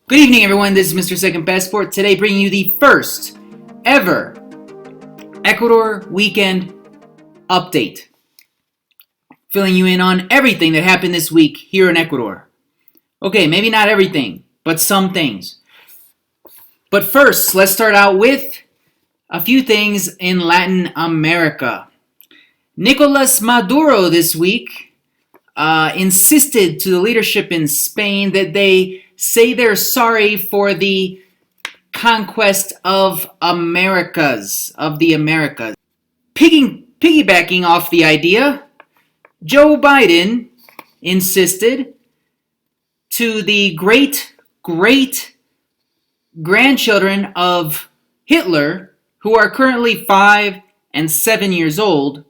Good evening, everyone. This is Mr. Second Passport. Today, bringing you the first ever Ecuador Weekend update. Filling you in on everything that happened this week here in Ecuador. Okay, maybe not everything, but some things. But first, let's start out with a few things in Latin America. Nicolas Maduro this week insisted to the leadership in Spain that they say they're sorry for the conquest of the Americas. Piggybacking off the idea, Joe Biden insisted to the great-grandchildren of Hitler, who are currently 5 and 7 years old,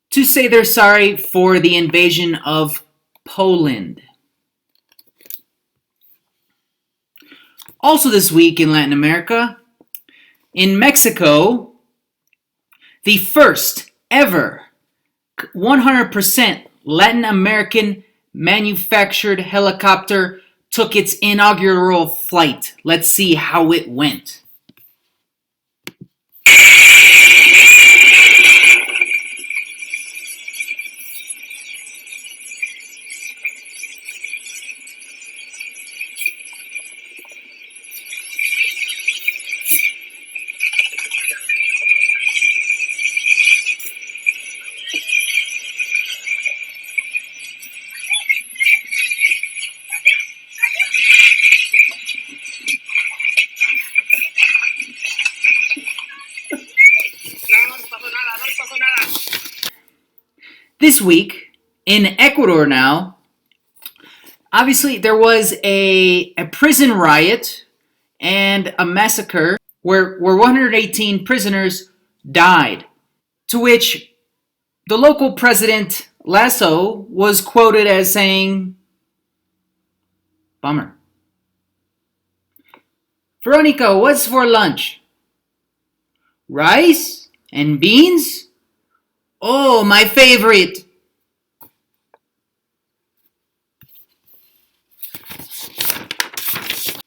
to say they're sorry for the invasion of Poland. Also this week in Latin America, in Mexico, the first ever 100% Latin American manufactured helicopter took its inaugural flight. Let's see how it went. This week, in Ecuador now, obviously there was a prison riot and a massacre where 118 prisoners died, to which the local president, Lasso, was quoted as saying, "Bummer. Veronica, what's for lunch? Rice and beans? Oh, my favorite."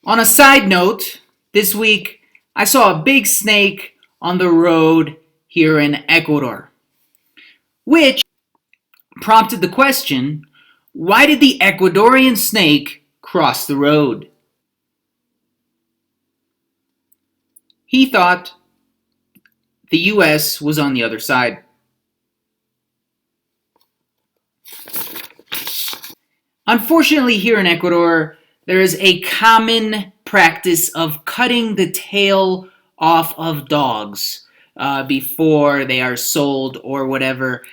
On a side note, this week I saw a big snake on the road here in Ecuador, which prompted the question, why did the Ecuadorian snake cross the road? He thought the US was on the other side. Unfortunately, here in Ecuador, there is a common practice of cutting the tail off of dogs before they are sold or whatever.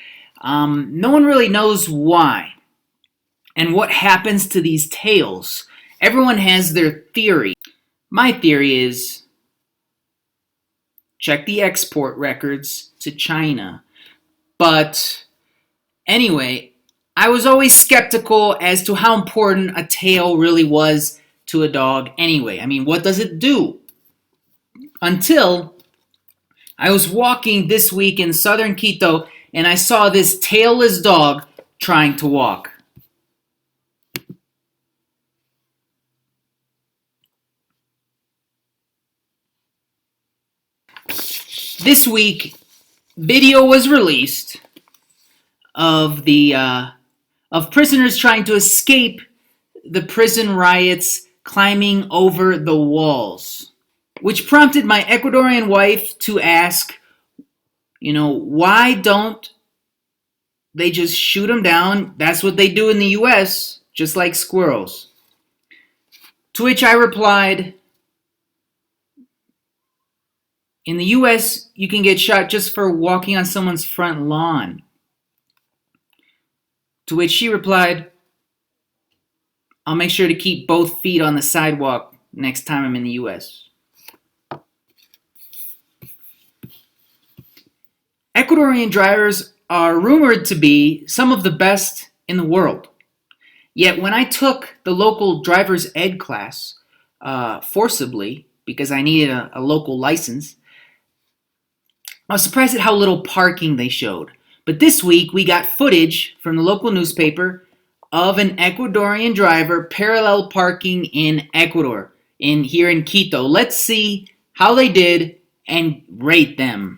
No one really knows why and what happens to these tails. Everyone has their theory. My theory is, check the export records to China. But anyway, I was always skeptical as to how important a tail really was to a dog anyway. I mean, what does it do? Until I was walking this week in southern Quito and I saw this tailless dog trying to walk. This week, video was released of prisoners trying to escape the prison riots, climbing over the walls, which prompted my Ecuadorian wife to ask, why don't they just shoot them down? That's what they do in the US, just like squirrels. To which I replied, in the US, you can get shot just for walking on someone's front lawn. To which she replied, I'll make sure to keep both feet on the sidewalk next time I'm in the US. Ecuadorian drivers are rumored to be some of the best in the world. Yet when I took the local driver's ed class forcibly, because I needed a local license, I was surprised at how little parking they showed. But this week, we got footage from the local newspaper of an Ecuadorian driver parallel parking in Ecuador, here in Quito. Let's see how they did and rate them.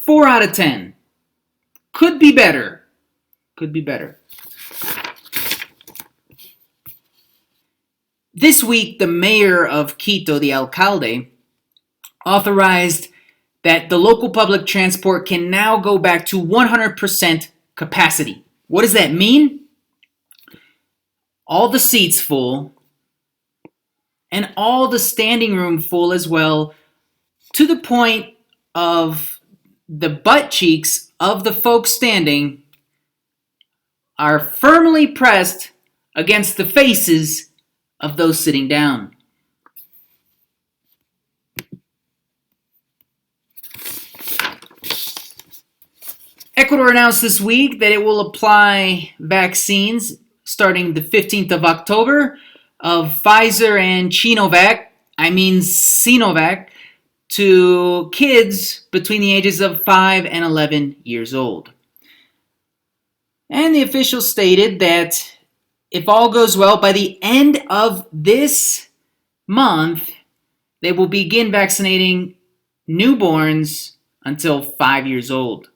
Four out of 10. Could be better. This week, the mayor of Quito, the alcalde, authorized that the local public transport can now go back to 100% capacity. What does that mean? All the seats full and all the standing room full as well, to the point of the butt cheeks of the folks standing are firmly pressed against the faces of those sitting down. Ecuador announced this week that it will apply vaccines starting the 15th of October of Pfizer and Sinovac, to kids between the ages of 5 and 11 years old. And the officials stated that if all goes well, by the end of this month, they will begin vaccinating newborns until 5 years old.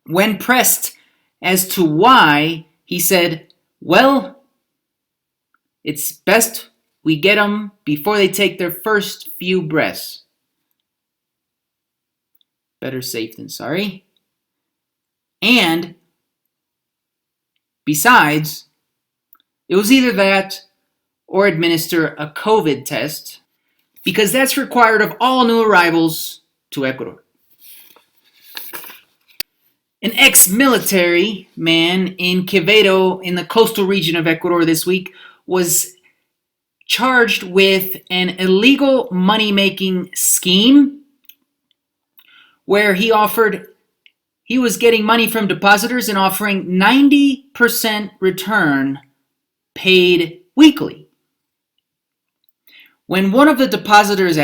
When pressed as to why, he said, well, it's best we get them before they take their first few breaths. Better safe than sorry. And besides, it was either that or administer a COVID test, because that's required of all new arrivals to Ecuador. An ex-military man in Quevedo, in the coastal region of Ecuador this week, was charged with an illegal money-making scheme where he was getting money from depositors and offering 90% return paid weekly. When one of the depositors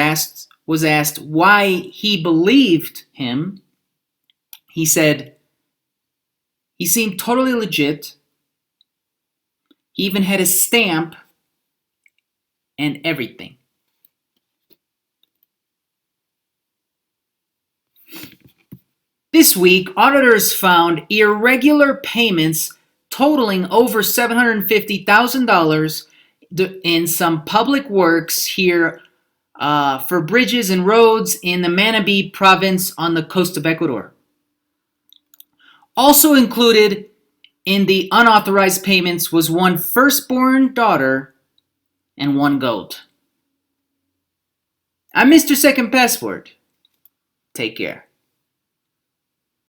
was asked why he believed him, he said he seemed totally legit. He even had a stamp and everything. This week, auditors found irregular payments totaling over $750,000 in some public works here for bridges and roads in the Manabí province on the coast of Ecuador. Also included in the unauthorized payments was one firstborn daughter and one goat. I'm Mr. Second Passport. Take care.